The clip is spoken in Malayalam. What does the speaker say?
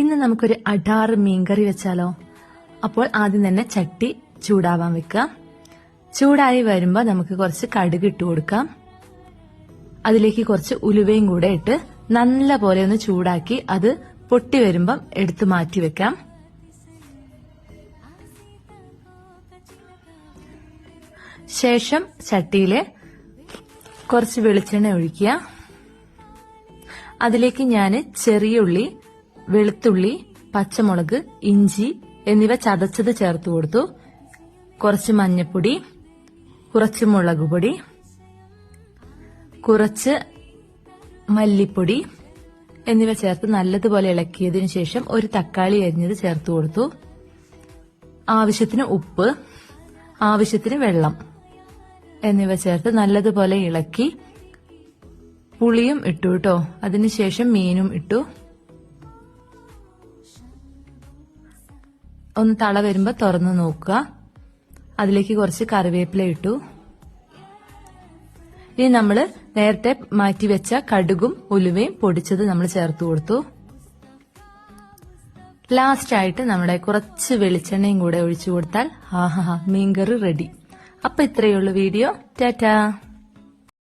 ഇന്ന് നമുക്കൊരു അടാറ് മീൻകറി വെച്ചാലോ? അപ്പോൾ ആദ്യം തന്നെ ചട്ടി ചൂടാവാൻ വെക്കാം. ചൂടായി വരുമ്പോൾ നമുക്ക് കുറച്ച് കടുക് ഇട്ട് കൊടുക്കാം. അതിലേക്ക് കുറച്ച് ഉലുവയും കൂടെ ഇട്ട് നല്ല പോലെ ഒന്ന് ചൂടാക്കി അത് പൊട്ടി വരുമ്പം എടുത്തു മാറ്റി വെക്കാം. ശേഷം ചട്ടിയില് കുറച്ച് വെളിച്ചെണ്ണ ഒഴിക്കുക. അതിലേക്ക് ഞാൻ ചെറിയ ഉള്ളി, വെളുത്തുള്ളി, പച്ചമുളക്, ഇഞ്ചി എന്നിവ ചതച്ചത് ചേർത്ത് കൊടുത്തു. കുറച്ച് മഞ്ഞൾപ്പൊടി, കുറച്ച് മുളക് പൊടി, കുറച്ച് മല്ലിപ്പൊടി എന്നിവ ചേർത്ത് നല്ലതുപോലെ ഇളക്കിയതിനു ശേഷം ഒരു തക്കാളി അരിഞ്ഞത് ചേർത്ത് കൊടുത്തു. ആവശ്യത്തിന് ഉപ്പ്, ആവശ്യത്തിന് വെള്ളം എന്നിവ ചേർത്ത് നല്ലതുപോലെ ഇളക്കി പുളിയും ഇട്ടു കേട്ടോ. അതിനുശേഷം മീനും ഇട്ടു. ഒന്ന് തള വരുമ്പോ തുറന്നു നോക്കുക. അതിലേക്ക് കുറച്ച് കറിവേപ്പില ഇട്ടു. ഇനി നമ്മൾ നേരത്തെ മാറ്റിവെച്ച കടുകും ഉലുവയും പൊടിച്ചത് നമ്മൾ ചേർത്ത് കൊടുത്തു. ലാസ്റ്റ് ആയിട്ട് നമ്മുടെ കുറച്ച് വെളിച്ചെണ്ണയും കൂടെ ഒഴിച്ചു കൊടുത്താൽ മീൻകറി റെഡി. അപ്പൊ ഇത്രയേ ഉള്ളൂ വീഡിയോ. ടാറ്റാ.